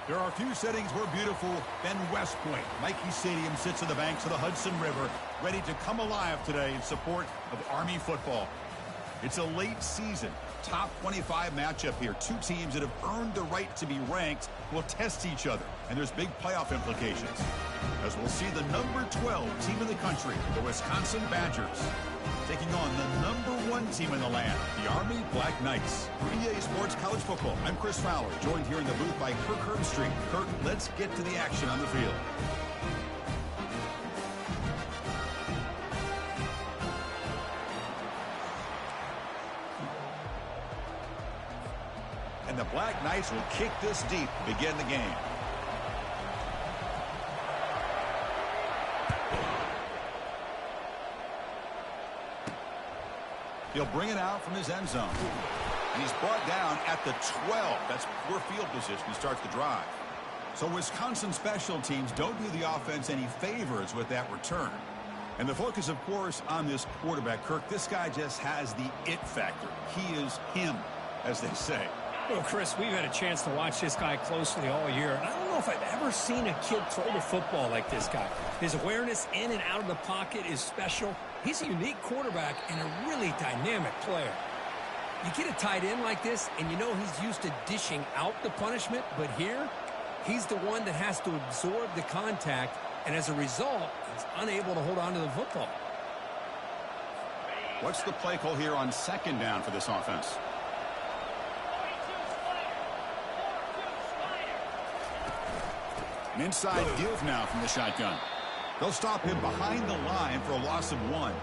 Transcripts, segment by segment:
There are a few settings where beautiful Ben West Point. Nike Stadium sits on the banks of the Hudson River, ready to come alive today in support of Army football. It's a late season, top 25 matchup here. Two teams that have earned the right to be ranked will test each other, and there's big playoff implications. As we'll see the number 12 team in the country, the Wisconsin Badgers, taking on the number 1 team in the land, the Army Black Knights. For EA Sports College Football, I'm Chris Fowler, joined here in the booth by Kirk Herbstreit. Kirk, let's get to the action on the field. And the Black Knights will kick this deep to begin the game. He'll bring it out from his end zone. And he's brought down at the 12. That's poor field position to start the drive. So Wisconsin special teams don't do the offense any favors with that return. And the focus, of course, on this quarterback, Kirk. This guy just has the it factor. He is him, as they say. Well, Chris, we've had a chance to watch this guy closely all year. And I don't know if I've ever seen a kid throw the football like this guy. His awareness in and out of the pocket is special. He's a unique quarterback and a really dynamic player. You get a tight end like this, and you know he's used to dishing out the punishment. But here, he's the one that has to absorb the contact. And as a result, he's unable to hold on to the football. What's the play call here on second down for this offense? An inside give now from the shotgun. They'll stop him behind the line for a loss of 1.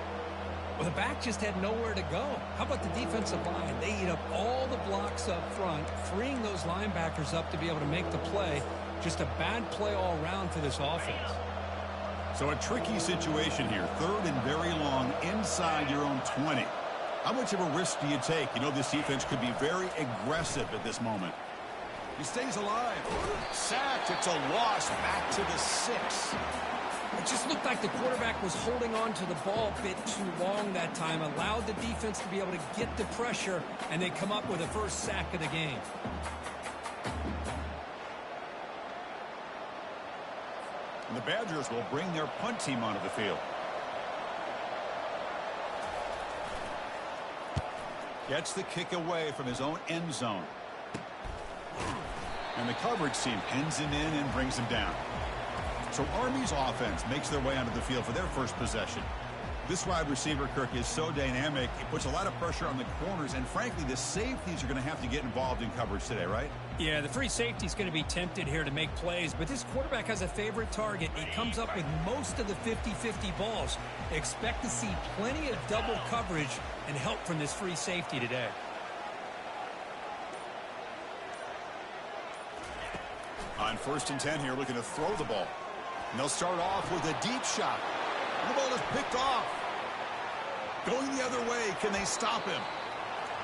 Well, the back just had nowhere to go. How about the defensive line? They eat up all the blocks up front, freeing those linebackers up to be able to make the play. Just a bad play all around for this offense. So a tricky situation here. Third and very long inside your own 20. How much of a risk do you take? You know this defense could be very aggressive at this moment. He stays alive. Sacked. It's a loss back to the 6. It just looked like the quarterback was holding on to the ball a bit too long that time, allowed the defense to be able to get the pressure, and they come up with the first sack of the game. And the Badgers will bring their punt team onto the field. Gets the kick away from his own end zone. And the coverage team pins him in and brings him down. So Army's offense makes their way onto the field for their first possession. This wide receiver, Kirk, is so dynamic. It puts a lot of pressure on the corners. And frankly, the safeties are going to have to get involved in coverage today, right? Yeah, the free safety's going to be tempted here to make plays. But this quarterback has a favorite target. He comes up with most of the 50-50 balls. Expect to see plenty of double coverage and help from this free safety today. On 1st and 10 here, looking to throw the ball. And they'll start off with a deep shot. The ball is picked off. Going the other way, can they stop him?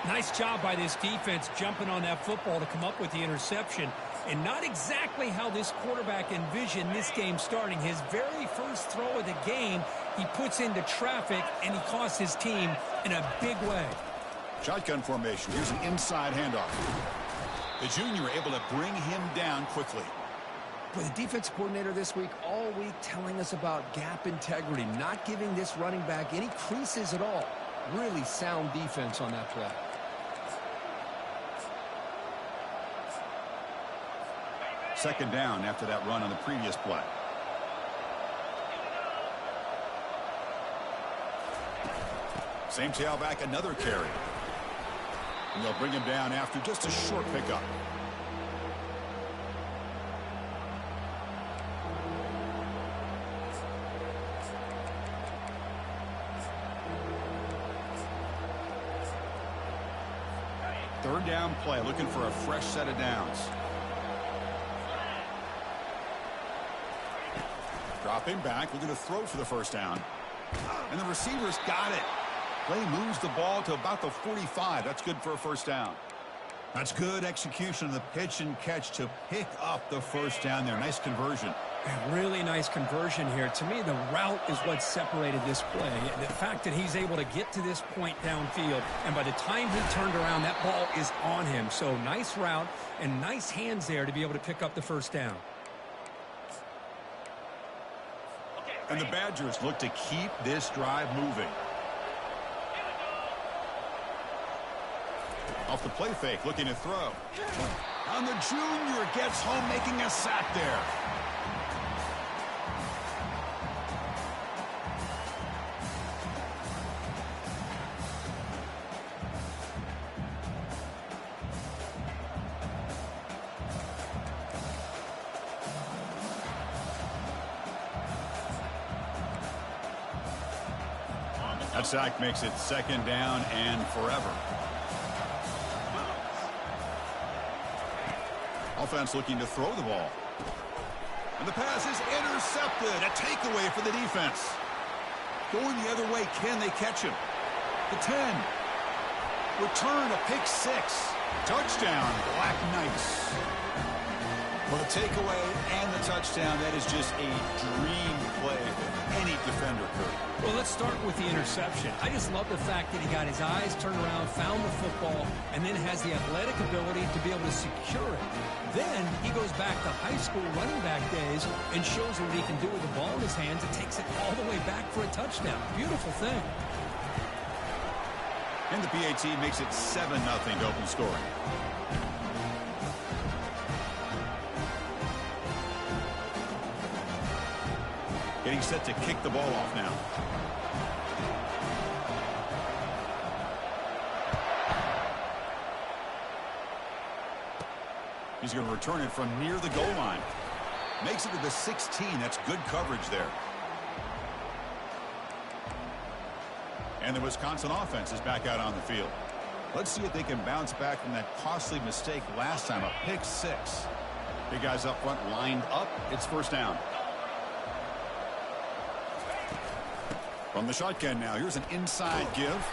Nice job by this defense jumping on that football to come up with the interception. And not exactly how this quarterback envisioned this game starting. His very first throw of the game, he puts into traffic, and he costs his team in a big way. Shotgun formation. Here's an inside handoff. The junior able to bring him down quickly. But the defense coordinator this week, all week, telling us about gap integrity, not giving this running back any creases at all. Really sound defense on that play. Second down after that run on the previous play. Same tailback, another carry. And they'll bring him down after just a short pickup. Third down play, looking for a fresh set of downs. Dropping back, looking to throw for the first down. And the receiver's got it. Play moves the ball to about the 45. That's good for a first down. That's good execution of the pitch and catch to pick up the first down there. Nice conversion. A really nice conversion here. To me, the route is what separated this play. And the fact that he's able to get to this point downfield, and by the time he turned around, that ball is on him. So nice route and nice hands there to be able to pick up the first down. And the Badgers look to keep this drive moving. Off the play fake, looking to throw. And the junior gets home, making a sack there. That sack makes it second down and forever. Offense looking to throw the ball. And the pass is intercepted. A takeaway for the defense. Going the other way, can they catch him? The 10. Return, a pick six. Touchdown, Black Knights. Well, the takeaway and the touchdown, that is just a dream play that any defender could. Well, let's start with the interception. I just love the fact that he got his eyes turned around, found the football, and then has the athletic ability to be able to secure it. Then he goes back to high school running back days and shows what he can do with the ball in his hands and takes it all the way back for a touchdown. Beautiful thing. And the PAT makes it 7-0 to open scoring. Getting set to kick the ball off now. He's going to return it from near the goal line. Makes it to the 16. That's good coverage there. And the Wisconsin offense is back out on the field. Let's see if they can bounce back from that costly mistake last time, a pick six. Big guys up front lined up. It's first down. From the shotgun now, here's an inside give.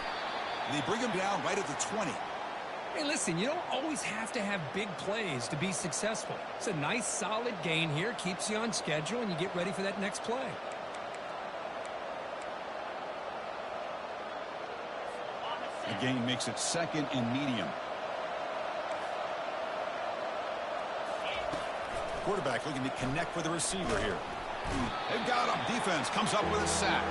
They bring him down right at the 20. Hey, listen, you don't always have to have big plays to be successful. It's a nice, solid gain here. Keeps you on schedule, and you get ready for that next play. The gain makes it second and medium. Quarterback looking to connect with the receiver here. They've got him. Defense comes up with a sack.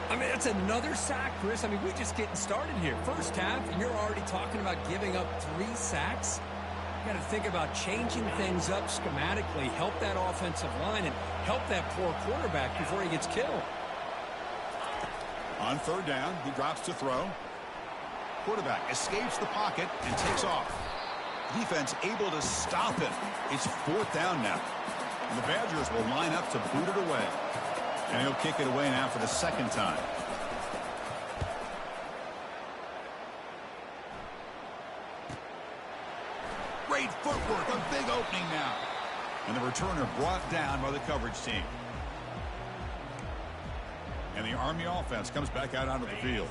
I mean, that's another sack, Chris. I mean, we're just getting started here. First half, and you're already talking about giving up 3 sacks. You got to think about changing things up schematically, help that offensive line, and help that poor quarterback before he gets killed. On third down, he drops to throw. Quarterback escapes the pocket and takes off. Defense able to stop him. It's fourth down now. And the Badgers will line up to boot it away. And he'll kick it away now for the second time. Great footwork, a big opening now. And the returner brought down by the coverage team. And the Army offense comes back out onto the field.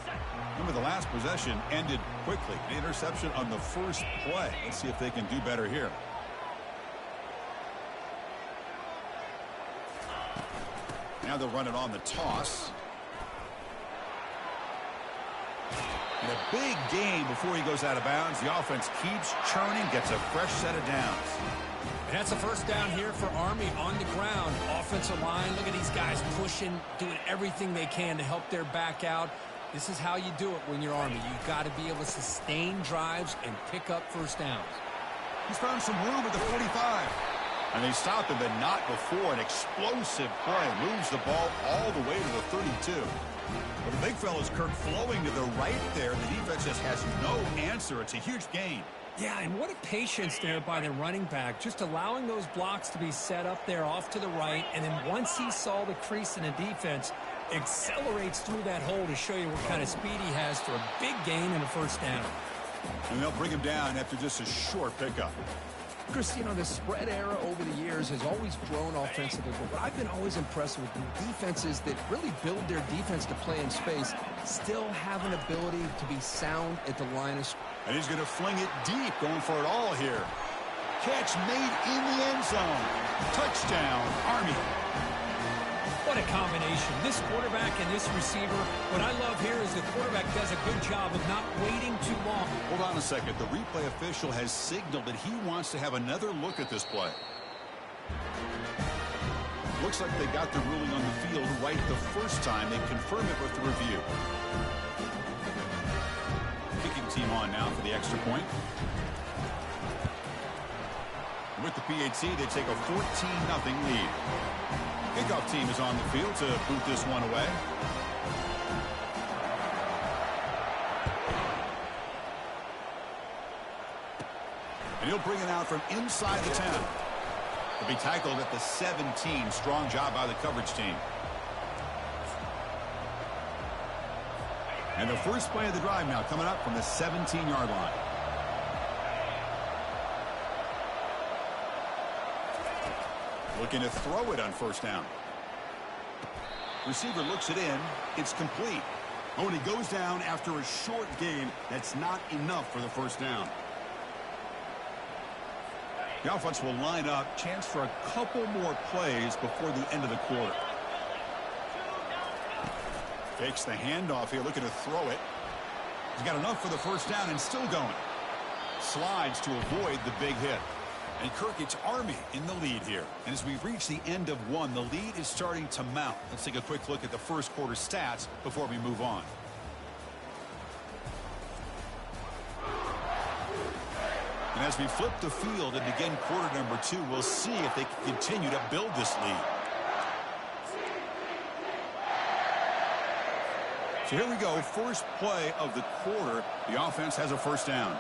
Remember, the last possession ended quickly. The interception on the first play. Let's see if they can do better here. Now they'll run it on the toss. And a big gain before he goes out of bounds. The offense keeps churning, gets a fresh set of downs. And that's a first down here for Army on the ground. Offensive line, look at these guys pushing, doing everything they can to help their back out. This is how you do it when you're Army. You've got to be able to sustain drives and pick up first downs. He's found some room at the 45. And they stop him, but not before. An explosive play moves the ball all the way to the 32. Well, the big fella's Kirk flowing to the right there. The defense just has no answer. It's a huge gain. Yeah, and what a patience there by the running back, just allowing those blocks to be set up there off to the right, and then once he saw the crease in the defense, accelerates through that hole to show you what kind of speed he has for a big gain and a first down. And they'll bring him down after just a short pickup. Chris, you know, the spread era over the years has always grown offensively, but I've been always impressed with the defenses that really build their defense to play in space, still have an ability to be sound at the line of scrimmage. And he's going to fling it deep, going for it all here. catch made in the end zone. Touchdown, Army. What a combination. This quarterback and this receiver. What I love here is the quarterback does a good job of not waiting too long. Hold on a second. The replay official has signaled that he wants to have another look at this play. Looks like they got the ruling on the field right the first time. They confirm it with the review. Kicking team on now for the extra point. With the PAT, they take a 14-0 lead. Kickoff team is on the field to boot this one away. And he'll bring it out from inside the 10. He'll be tackled at the 17. Strong job by the coverage team. And the first play of the drive now coming up from the 17-yard line. Looking to throw it on first down. Receiver looks it in. It's complete. Oh, and he goes down after a short gain. That's not enough for the first down. The offense will line up. Chance for a couple more plays before the end of the quarter. Fakes the handoff here, looking to throw it. He's got enough for the first down and still going. Slides to avoid the big hit. And Kirk, it's Army in the lead here. And as we reach the end of one, the lead is starting to mount. Let's take a quick look at the first quarter stats before we move on. And as we flip the field and begin quarter number 2, we'll see if they can continue to build this lead. So here we go. First play of the quarter. The offense has a first down.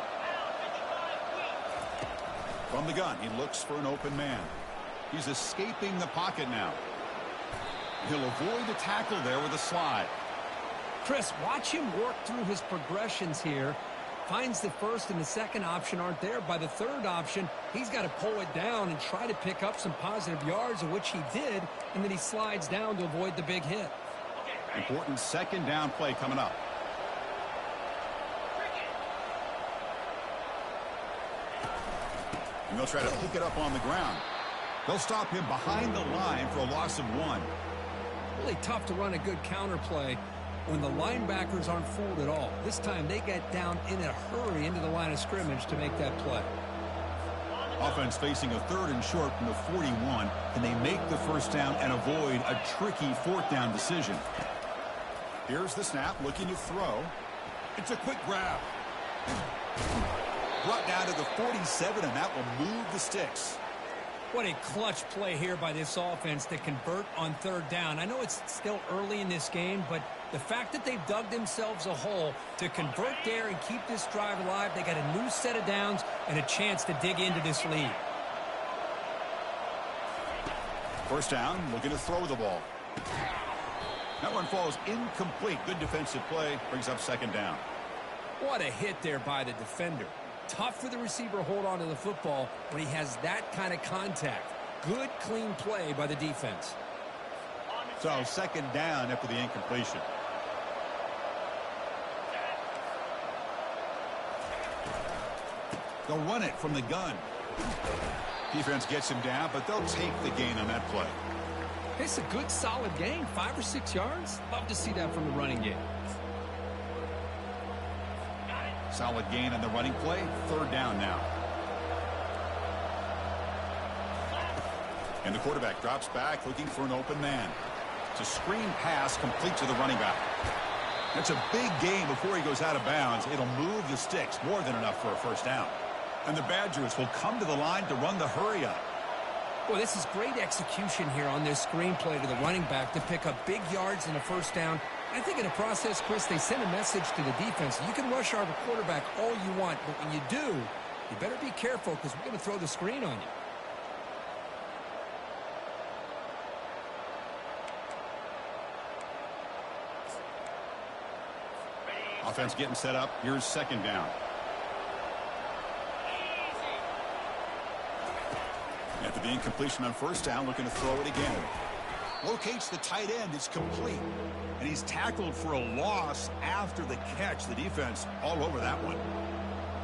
From the gun, he looks for an open man. He's escaping the pocket now. He'll avoid the tackle there with a slide. Chris, watch him work through his progressions here. Finds the first and the second option aren't there. By the third option, he's got to pull it down and try to pick up some positive yards, of which he did, and then he slides down to avoid the big hit. Important second down play coming up. And they'll try to pick it up on the ground. They'll stop him behind the line for a loss of 1. Really tough to run a good counter play when the linebackers aren't fooled at all. This time they get down in a hurry into the line of scrimmage to make that play. Offense facing a 3rd and short from the 41. Can they make the first down and avoid a tricky 4th down decision? Here's the snap, looking to throw. It's a quick grab. Brought down to the 47, and that will move the sticks. What a clutch play here by this offense to convert on 3rd down. I know it's still early in this game, but the fact that they've dug themselves a hole to convert there and keep this drive alive, they got a new set of downs and a chance to dig into this lead. First down, looking to throw the ball. That one falls incomplete. Good defensive play, brings up 2nd down. What a hit there by the defender. Tough for the receiver to hold on to the football when he has that kind of contact. Good, clean play by the defense. So 2nd down after the incompletion. They'll run it from the gun. Defense gets him down, but they'll take the gain on that play. It's a good, solid gain. 5 or 6 yards. Love to see that from the running game. Solid gain on the running play. 3rd down now. And the quarterback drops back looking for an open man. It's a screen pass complete to the running back. That's a big gain before he goes out of bounds. It'll move the sticks, more than enough for a first down. And the Badgers will come to the line to run the hurry up. Boy, this is great execution here on this screen play to the running back to pick up big yards in a first down. I think in the process, Chris, they send a message to the defense. You can rush our quarterback all you want, but when you do, you better be careful because we're going to throw the screen on you. Offense getting set up. Here's 2nd down. After the incompletion on first down, looking to throw it again. Locates the tight end. It's complete. And he's tackled for a loss after the catch. The defense all over that one.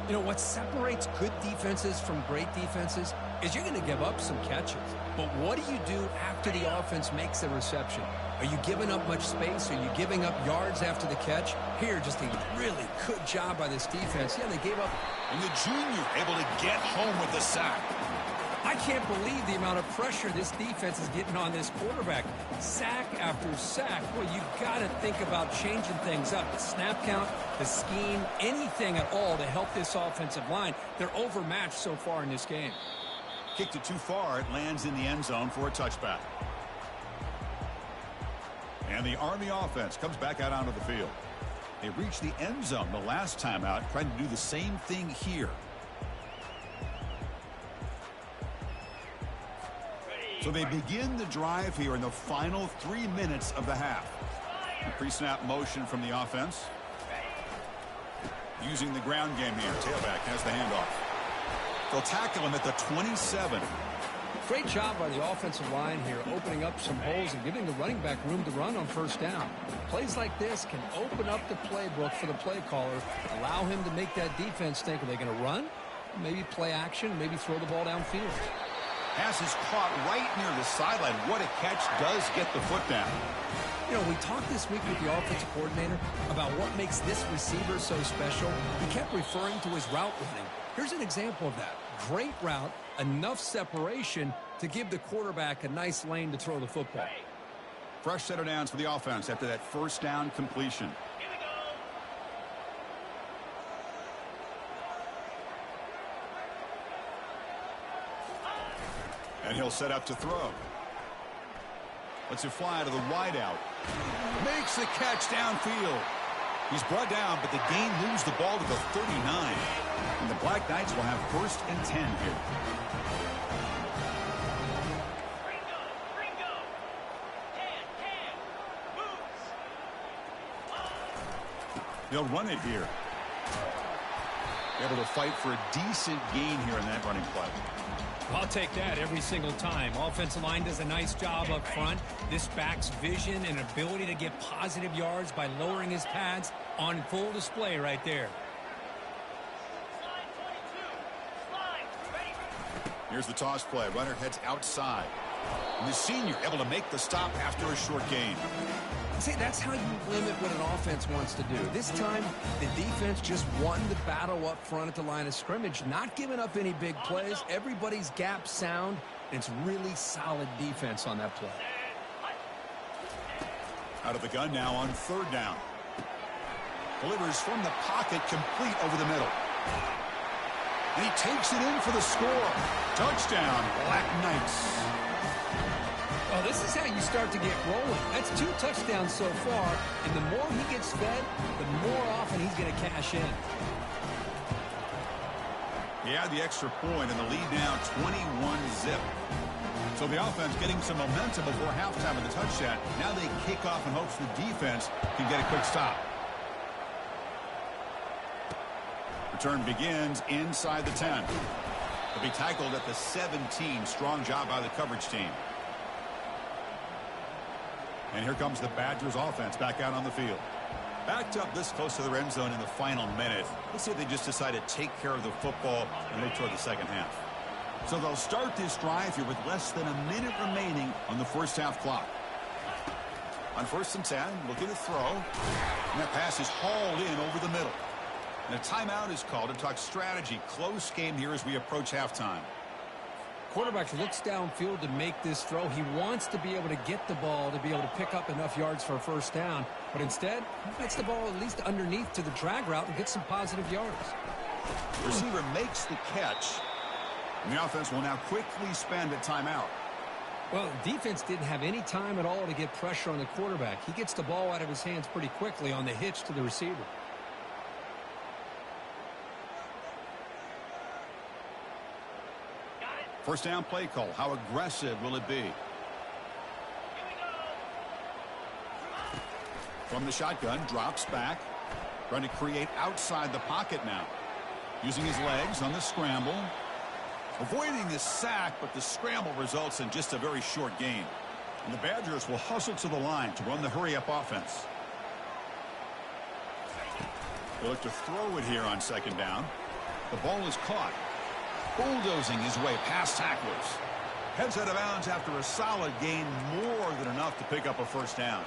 You know, what separates good defenses from great defenses is you're going to give up some catches. But what do you do after the offense makes a reception? Are you giving up much space? Are you giving up yards after the catch? Here, just a really good job by this defense. Yeah, they gave up. And the junior able to get home with the sack. I can't believe the amount of pressure this defense is getting on this quarterback. Sack after sack. Well, you've got to think about changing things up. The snap count, the scheme, anything at all to help this offensive line. They're overmatched so far in this game. Kicked it too far. It lands in the end zone for a touchback. And the Army offense comes back out onto the field. They reached the end zone the last time out, trying to do the same thing here. So they begin the drive here in the final 3 minutes of the half. Pre-snap motion from the offense. Using the ground game here. Tailback has the handoff. They'll tackle him at the 27. Great job by the offensive line here, opening up some holes and giving the running back room to run on first down. Plays like this can open up the playbook for the play caller, allow him to make that defense think, are they going to run? Maybe play action, maybe throw the ball downfield. Pass is caught right near the sideline. What a catch, does get the foot down. You know, we talked this week with the offensive coordinator about what makes this receiver so special. He kept referring to his route running. Here's an example of that. Great route, enough separation to give the quarterback a nice lane to throw the football. Fresh set of downs for the offense after that first down completion. And he'll set up to throw. Lets it fly to the wideout. Makes the catch downfield. He's brought down, but the game moves the ball to the 39. And the Black Knights will have 1st and 10 here. They'll run it here. Able to fight for a decent gain here in that running play. I'll take that every single time. Offensive line does a nice job up front. This back's vision and ability to get positive yards by lowering his pads on full display right there. Here's the toss play. Runner heads outside. And the senior able to make the stop after a short gain. See, that's how you limit what an offense wants to do. This time, the defense just won the battle up front at the line of scrimmage, not giving up any big plays. Everybody's gap sound, and it's really solid defense on that play. Out of the gun now on 3rd down. Delivers from the pocket, complete over the middle. And he takes it in for the score. Touchdown, Black Knights. Well, this is how you start to get rolling. That's 2 touchdowns so far, and the more he gets fed, the more often he's going to cash in. He had the extra point, and the lead now 21-zip. So the offense getting some momentum before halftime of the touchdown. Now they kick off in hopes the defense can get a quick stop. Return begins inside the 10. He'll be tackled at the 17. Strong job by the coverage team. And here comes the Badgers offense back out on the field. Backed up this close to the end zone in the final minute. Let's see if they just decide to take care of the football and look toward the second half. So they'll start this drive here with less than a minute remaining on the first half clock. On 1st and 10, looking to throw. And that pass is hauled in over the middle. And a timeout is called to talk strategy. Close game here as we approach halftime. Quarterback looks downfield to make this throw. He wants to be able to get the ball to be able to pick up enough yards for a first down. But instead, he gets the ball at least underneath to the drag route and gets some positive yards. The receiver makes the catch. And the offense will now quickly spend a timeout. Well, defense didn't have any time at all to get pressure on the quarterback. He gets the ball out of his hands pretty quickly on the hitch to the receiver. First down play call. How aggressive will it be? From the shotgun, drops back. Trying to create outside the pocket now. Using his legs on the scramble. Avoiding the sack, but the scramble results in just a very short gain. And the Badgers will hustle to the line to run the hurry-up offense. They'll look to throw it here on 2nd down. The ball is caught. Bulldozing his way past tacklers. Heads out of bounds after a solid gain, more than enough to pick up a first down.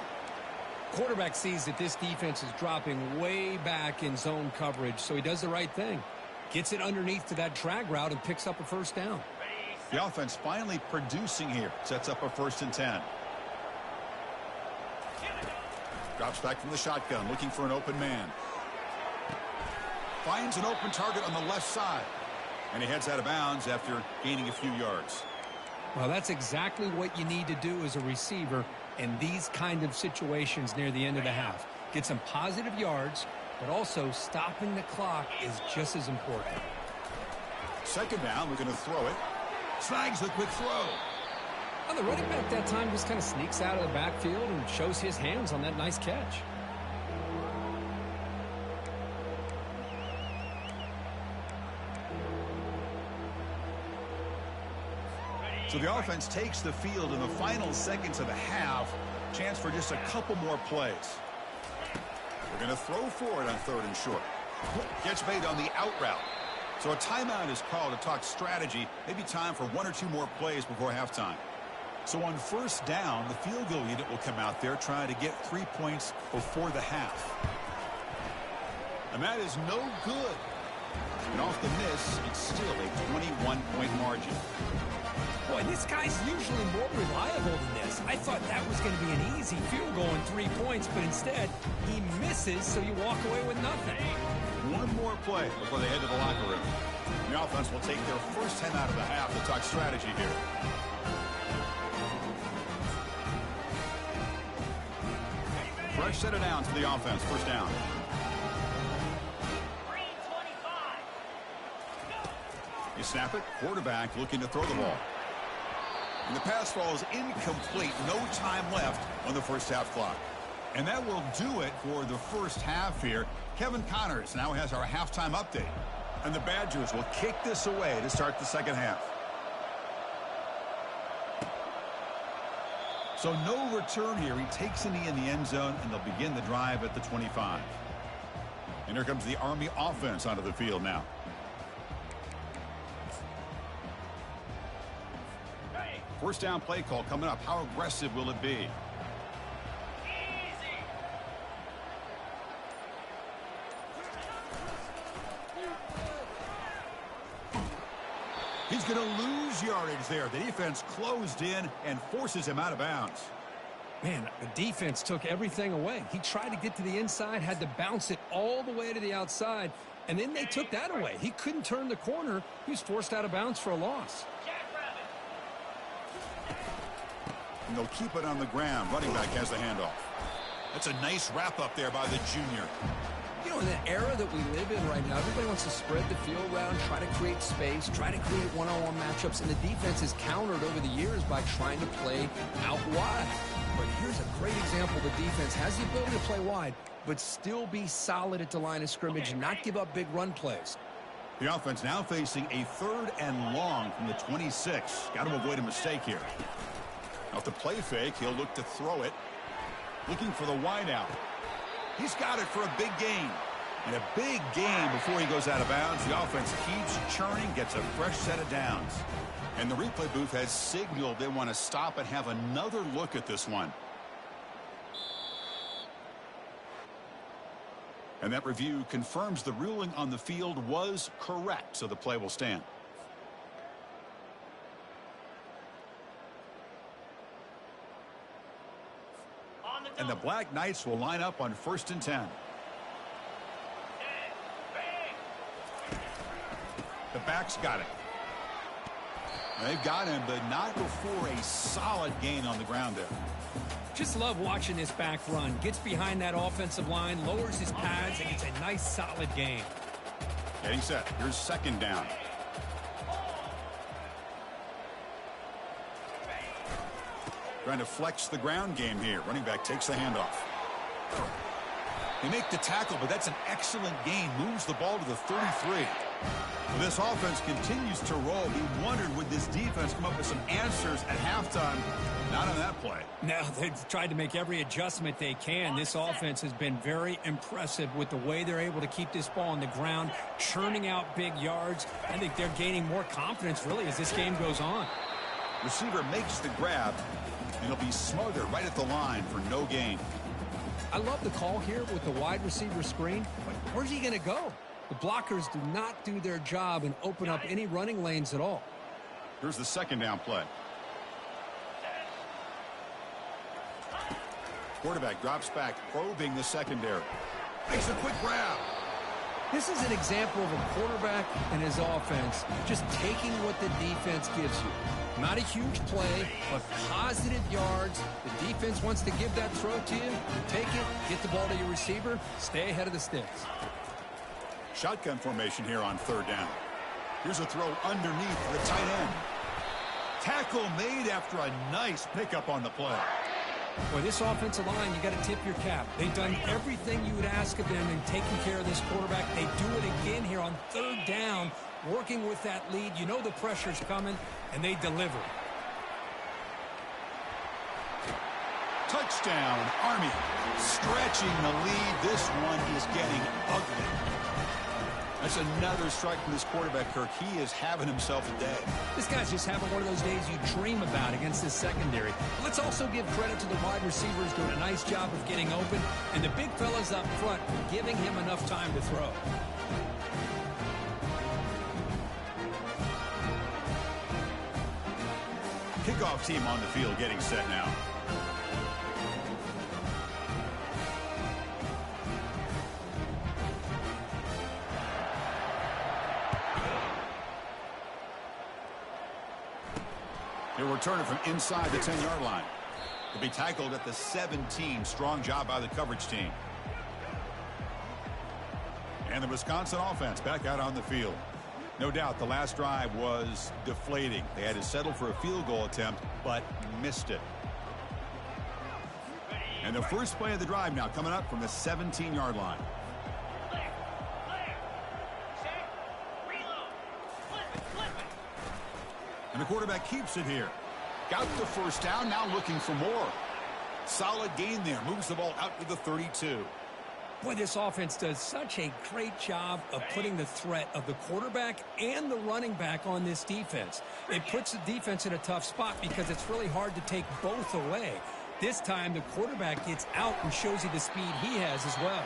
Quarterback sees that this defense is dropping way back in zone coverage, so he does the right thing. Gets it underneath to that drag route and picks up a first down. The offense finally producing here. Sets up a 1st and 10. Drops back from the shotgun, looking for an open man. Finds an open target on the left side. And he heads out of bounds after gaining a few yards. Well, that's exactly what you need to do as a receiver in these kind of situations near the end of the half. Get some positive yards, but also stopping the clock is just as important. 2nd down, we're going to throw it. Snags the quick throw. Well, the running back that time just kind of sneaks out of the backfield and shows his hands on that nice catch. So the offense takes the field in the final seconds of the half. Chance for just a couple more plays. We're going to throw for it on 3rd and short. Gets made on the out route. So a timeout is called to talk strategy. Maybe time for 1 or 2 more plays before halftime. So on 1st down, the field goal unit will come out there trying to get 3 points before the half. And that is no good. And off the miss, it's still a 21-point margin. Boy, this guy's usually more reliable than this. I thought that was going to be an easy field goal and 3 points, but instead, he misses, so you walk away with nothing. 1 more play before they head to the locker room. The offense will take their first 10 out of the half to talk strategy here. Fresh set of downs for the offense. 1st down. You snap it. Quarterback looking to throw the ball. And the pass falls incomplete. No time left on the 1st half clock. And that will do it for the 1st half here. Kevin Connors now has our halftime update. And the Badgers will kick this away to start the 2nd half. So no return here. He takes a knee in the end zone, and they'll begin the drive at the 25. And here comes the Army offense onto the field now. First down play call coming up. How aggressive will it be? He's going to lose yardage there. The defense closed in and forces him out of bounds. Man, the defense took everything away. He tried to get to the inside, had to bounce it all the way to the outside, and then they took that away. He couldn't turn the corner. He was forced out of bounds for a loss. And they'll keep it on the ground. Running back has the handoff. That's a nice wrap up there by the junior. You know, in the era that we live in right now, everybody wants to spread the field around, try to create space, try to create one-on-one matchups, and the defense is countered over the years by trying to play out wide. But here's a great example. The defense has the ability to play wide, but still be solid at the line of scrimmage and not give up big run plays. The offense now facing a 3rd and long from the 26. Got to avoid a mistake here. Off the play fake, he'll look to throw it. Looking for the wideout. He's got it for a big gain. And a big gain before he goes out of bounds. The offense keeps churning, gets a fresh set of downs. And the replay booth has signaled they want to stop and have another look at this one. And that review confirms the ruling on the field was correct, so the play will stand. And the Black Knights will line up on 1st and 10. The back's got it. They've got him, but not before a solid gain on the ground there. Just love watching this back run. Gets behind that offensive line, lowers his pads, and gets a nice solid gain. Getting set. Here's 2nd down. Trying to flex the ground game here. Running back takes the handoff. They make the tackle, but that's an excellent gain. Moves the ball to the 33. Well, this offense continues to roll. We wondered, would this defense come up with some answers at halftime? Not on that play. No, they've tried to make every adjustment they can. This offense has been very impressive with the way they're able to keep this ball on the ground, churning out big yards. I think they're gaining more confidence, really, as this game goes on. Receiver makes the grab, and he'll be smothered right at the line for no gain. I love the call here with the wide receiver screen, but where's he going to go? The blockers do not do their job and open up any running lanes at all. Here's the second down play. Quarterback drops back, probing the secondary. Makes a quick grab. This is an example of a quarterback and his offense just taking what the defense gives you. Not a huge play, but positive yards. The defense wants to give that throw to you. You take it, get the ball to your receiver, stay ahead of the sticks. Shotgun formation here on third down. Here's a throw underneath the tight end. Tackle made after a nice pickup on the play. Boy, this offensive line, you got to tip your cap. They've done everything you would ask of them in taking care of this quarterback. They do it again here on third down, working with that lead. You know the pressure's coming, and they deliver. Touchdown, Army. Stretching the lead. This one is getting ugly. That's another strike from this quarterback, Kirk. He is having himself a day. This guy's just having one of those days you dream about against this secondary. Let's also give credit to the wide receivers doing a nice job of getting open, and the big fellas up front giving him enough time to throw. Kickoff team on the field getting set now. He'll return it from inside the 10-yard line. He'll be tackled at the 17. Strong job by the coverage team. And the Wisconsin offense back out on the field. No doubt the last drive was deflating. They had to settle for a field goal attempt, but missed it. And the first play of the drive now coming up from the 17-yard line. And the quarterback keeps it here. Got the first down, now looking for more. Solid gain there. Moves the ball out to the 32. Boy, this offense does such a great job of putting the threat of the quarterback and the running back on this defense. It puts the defense in a tough spot because it's really hard to take both away. This time, the quarterback gets out and shows you the speed he has as well.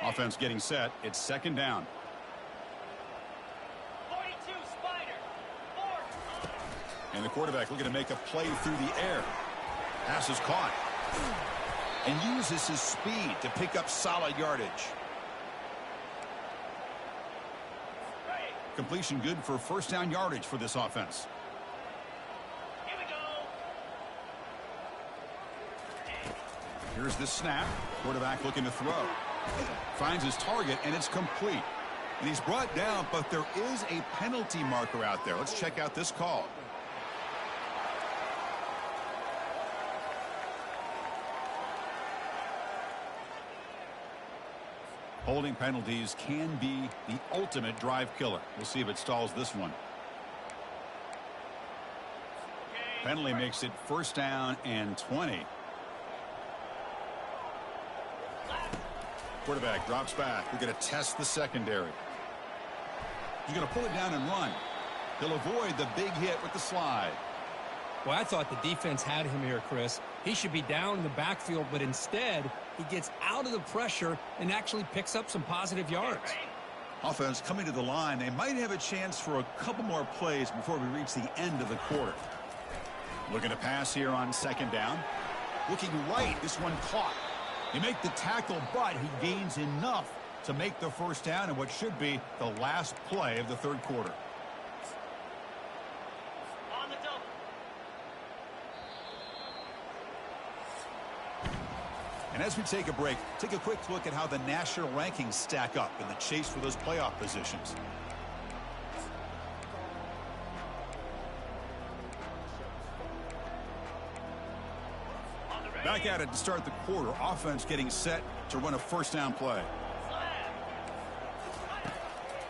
Offense getting set. It's second down. 42 Spider. And the quarterback looking to make a play through the air. Pass is caught. And uses his speed to pick up solid yardage. Completion good for first down yardage for this offense. Here we go. Here's the snap. Quarterback looking to throw. Finds his target, and it's complete. And he's brought down, but there is a penalty marker out there. Let's check out this call. Holding penalties can be the ultimate drive killer. We'll see if it stalls this one. Penalty makes it first down and 20. Quarterback drops back. We're going to test the secondary. He's going to pull it down and run. He'll avoid the big hit with the slide. Well, I thought the defense had him here, Chris. He should be down in the backfield, but instead, he gets out of the pressure and actually picks up some positive yards. Offense coming to the line. They might have a chance for a couple more plays before we reach the end of the quarter. Looking to pass here on second down. Looking right. This one caught. They make the tackle, but he gains enough to make the first down in what should be the last play of the third quarter. On the double. And as we take a break, take a quick look at how the national rankings stack up in the chase for those playoff positions. Back at it to start the quarter. Offense getting set to run a first down play.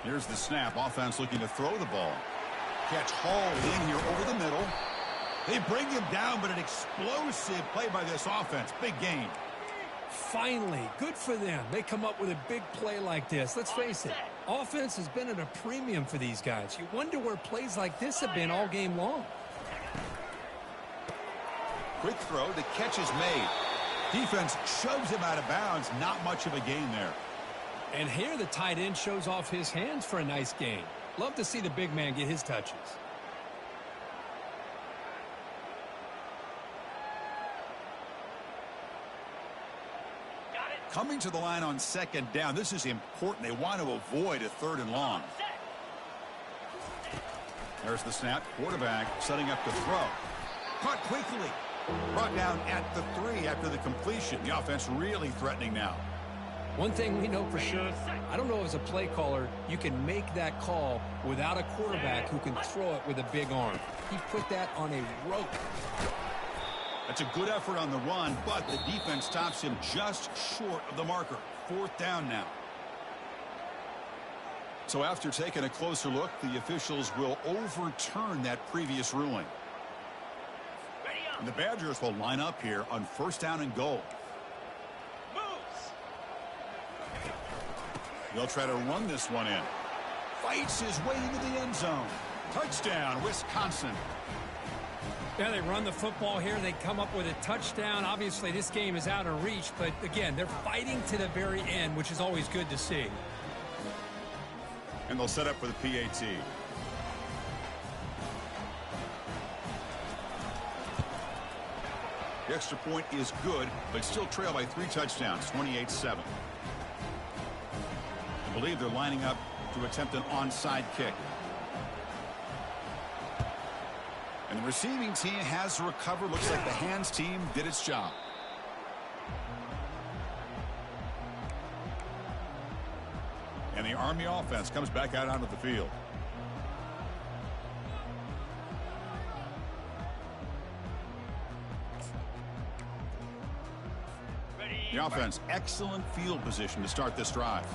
Here's the snap. Offense looking to throw the ball. Catch hauled in here over the middle. They bring him down, but an explosive play by this offense. Big game. Finally, good for them. They come up with a big play like this. Let's face it, offense has been at a premium for these guys. You wonder where plays like this have been all game long. Quick throw. The catch is made. Defense shoves him out of bounds. Not much of a gain there. And here the tight end shows off his hands for a nice gain. Love to see the big man get his touches. Coming to the line on second down. This is important. They want to avoid a third and long. There's the snap. Quarterback setting up to throw. Caught quickly. Brought down at the 3 after the completion. The offense really threatening now. One thing we know for sure, I don't know as a play caller, you can make that call without a quarterback who can throw it with a big arm. He put that on a rope. That's a good effort on the run, but the defense stops him just short of the marker. Fourth down now. So after taking a closer look, the officials will overturn that previous ruling. And the Badgers will line up here on first down and goal. They'll try to run this one in. Fights his way into the end zone. Touchdown, Wisconsin. Yeah, they run the football here. They come up with a touchdown. Obviously, this game is out of reach, but again, they're fighting to the very end, which is always good to see. And they'll set up for the PAT. The extra point is good, but still trail by 3 touchdowns, 28-7. I believe they're lining up to attempt an onside kick. And the receiving team has to recover. Looks like the hands team did its job. And the Army offense comes back out onto the field. The offense, excellent field position to start this drive.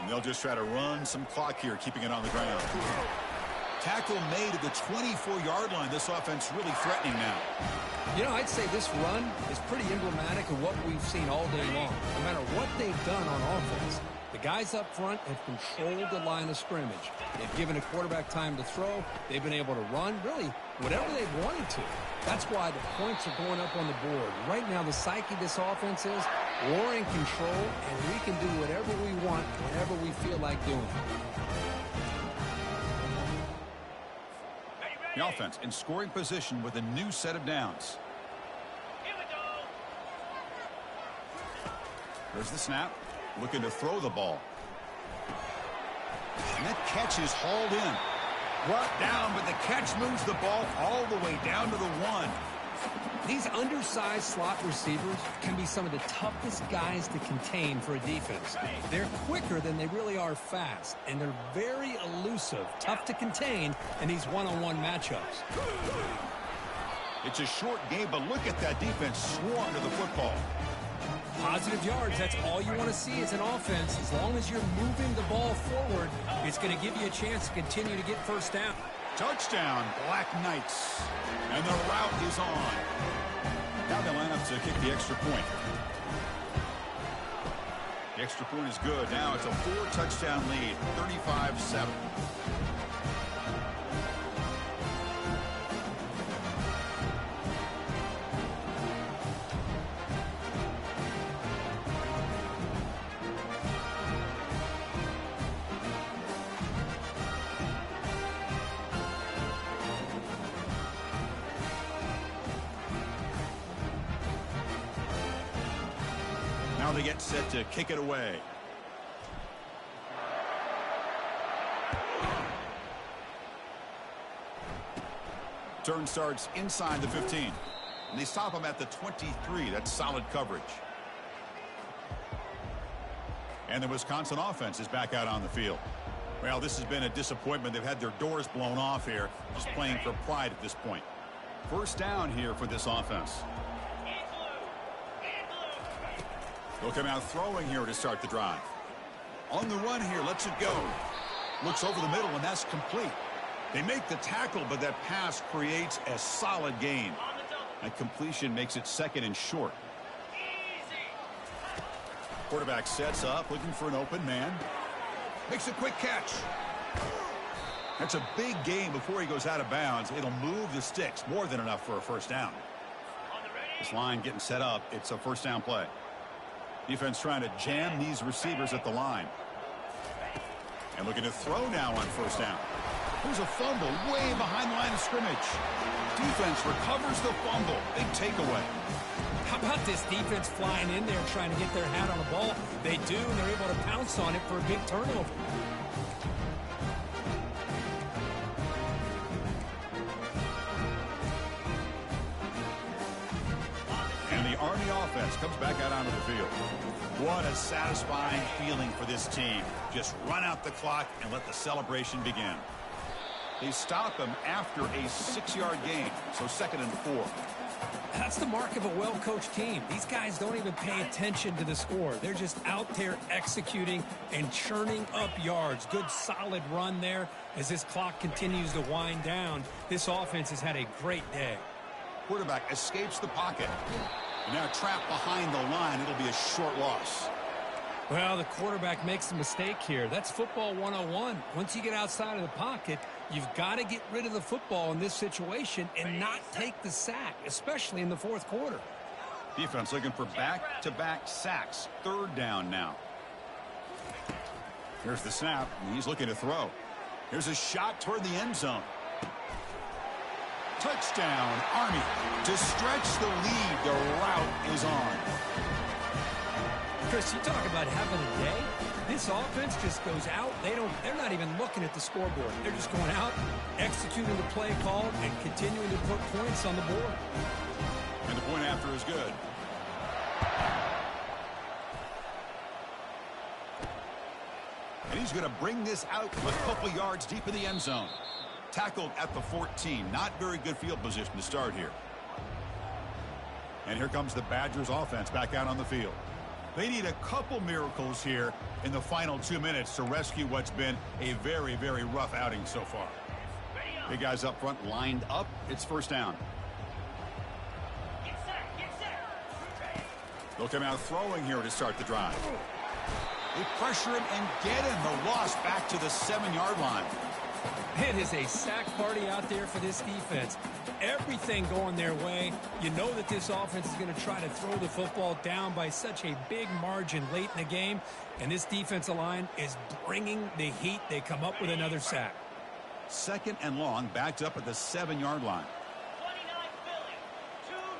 And they'll just try to run some clock here, keeping it on the ground. Tackle made at the 24-yard line. This offense really threatening now. You know, I'd say this run is pretty emblematic of what we've seen all day long. No matter what they've done on offense, the guys up front have controlled the line of scrimmage. They've given a quarterback time to throw. They've been able to run, really, whatever they've wanted to. That's why the points are going up on the board. Right now, the psyche of this offense is we're in control, and we can do whatever we want, whenever we feel like doing it. The offense in scoring position with a new set of downs. Here we go. There's the snap. Looking to throw the ball. And that catch is hauled in. Brought down, but the catch moves the ball all the way down to the 1. These undersized slot receivers can be some of the toughest guys to contain for a defense. They're quicker than they really are fast, and they're very elusive, tough to contain in these one-on-one matchups. It's a short game, but look at that defense swarm to the football. Positive yards, that's all you want to see as an offense. As long as you're moving the ball forward, it's going to give you a chance to continue to get first down. Touchdown, Black Knights. And the route is on. Now they line up to kick the extra point. The extra point is good. Now it's a 4-touchdown lead, 35-7. Now they get set to kick it away. Turn starts inside the 15. And they stop him at the 23. That's solid coverage. And the Wisconsin offense is back out on the field. Well, this has been a disappointment. They've had their doors blown off here, just playing for pride at this point. First down here for this offense. They'll come out throwing here to start the drive. On the run here, lets it go. Looks over the middle, and that's complete. They make the tackle, but that pass creates a solid gain. That completion makes it second and short. Quarterback sets up, looking for an open man. Makes a quick catch. That's a big gain before he goes out of bounds. It'll move the sticks, more than enough for a first down. This line getting set up. It's a first down play. Defense trying to jam these receivers at the line. And looking to throw now on first down. There's a fumble way behind the line of scrimmage. Defense recovers the fumble. Big takeaway. How about this defense flying in there trying to get their hat on the ball? They do, and they're able to pounce on it for a big turnover. And the Army offense comes back out onto the field. What a satisfying feeling for this team. Just run out the clock and let the celebration begin. They stop him after a 6-yard gain, so 2nd and 4. That's the mark of a well-coached team. These guys don't even pay attention to the score. They're just out there executing and churning up yards. Good, solid run there as this clock continues to wind down. This offense has had a great day. Quarterback escapes the pocket. And now trapped behind the line. It'll be a short loss. Well, the quarterback makes a mistake here. That's football 101. Once you get outside of the pocket, you've got to get rid of the football in this situation and not take the sack, especially in the fourth quarter. Defense looking for back-to-back sacks. 3rd down now. Here's the snap, and he's looking to throw. Here's a shot toward the end zone. Touchdown, Army. To stretch the lead, the route is on. Chris, you talk about having a day. This offense just goes out. They're not even looking at the scoreboard. They're just going out, executing the play call, and continuing to put points on the board. And the point after is good. And he's going to bring this out a couple yards deep in the end zone. Tackled at the 14. Not very good field position to start here. And here comes the Badgers offense back out on the field. They need a couple miracles here in the final 2 minutes to rescue what's been a very, very rough outing so far. Big guys up front lined up. It's first down. They'll come out throwing here to start the drive. They pressure him and get him. The loss back to the 7-yard line. It is a sack party out there for this defense. Everything going their way. You know that this offense is going to try to throw the football down by such a big margin late in the game. And this defensive line is bringing the heat. They come up with another sack. 2nd and long, backed up at the 7-yard line. 29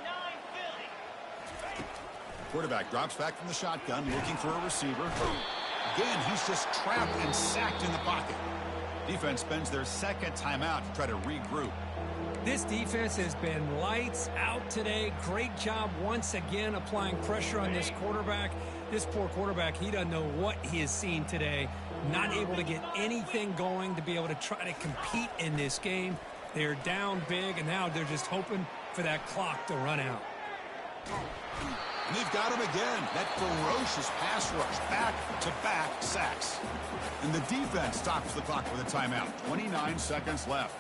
Philly. Quarterback drops back from the shotgun, looking for a receiver. Again, he's just trapped and sacked in the pocket. Defense spends their 2nd timeout to try to regroup. This defense has been lights out today. Great job once again applying pressure on this quarterback. This poor quarterback, he doesn't know what he has seen today. Not able to get anything going to be able to try to compete in this game. They're down big, and now they're just hoping for that clock to run out. And they've got him again. That ferocious pass rush. Back-to-back sacks. And the defense stops the clock with a timeout. 29 seconds left.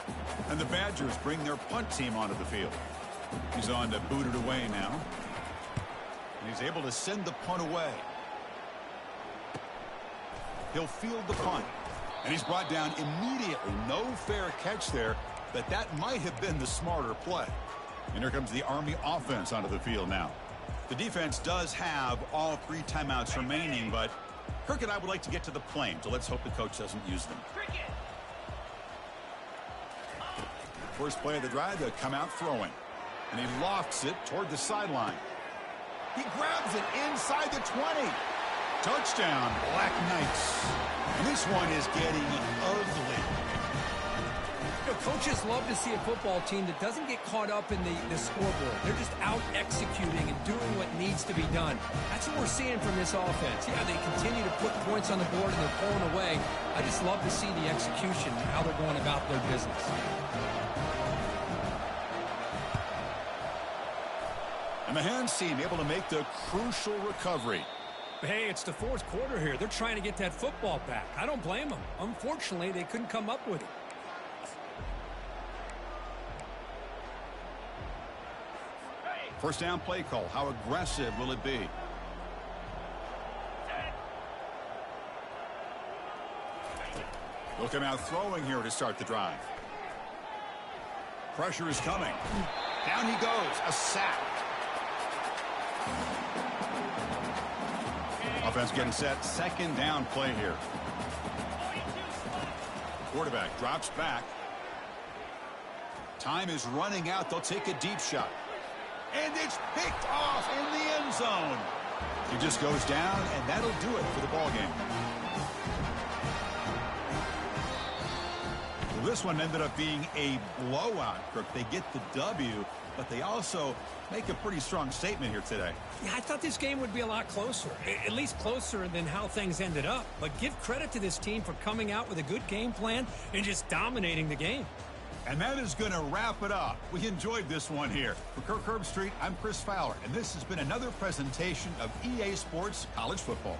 And the Badgers bring their punt team onto the field. He's on to boot it away now. And he's able to send the punt away. He'll field the punt. And he's brought down immediately. No fair catch there, but that might have been the smarter play. And here comes the Army offense onto the field now. The defense does have all 3 timeouts remaining, but Kirk and I would like to get to the plane, so let's hope the coach doesn't use them. First play of the drive, they'll come out throwing. And he lofts it toward the sideline. He grabs it inside the 20. Touchdown, Black Knights. And this one is getting ugly. You know, coaches love to see a football team that doesn't get caught up in the scoreboard. They're just out executing and doing what needs to be done. That's what we're seeing from this offense. Yeah, they continue to put points on the board and they're pulling away. I just love to see the execution and how they're going about their business. And the hands team able to make the crucial recovery. Hey, it's the fourth quarter here. They're trying to get that football back. I don't blame them. Unfortunately, they couldn't come up with it. First down play call. How aggressive will it be? They'll come out throwing here to start the drive. Pressure is coming. Down he goes. A sack. Offense getting set. Second down play here. Quarterback drops back. Time is running out. They'll take a deep shot. And it's picked off in the end zone. He just goes down, and that'll do it for the ball game. Well, this one ended up being a blowout. They get the W, but they also make a pretty strong statement here today. Yeah, I thought this game would be a lot closer, at least closer than how things ended up. But give credit to this team for coming out with a good game plan and just dominating the game. And that is going to wrap it up. We enjoyed this one here. For Kirk Herbstreit, I'm Chris Fowler, and this has been another presentation of EA Sports College Football.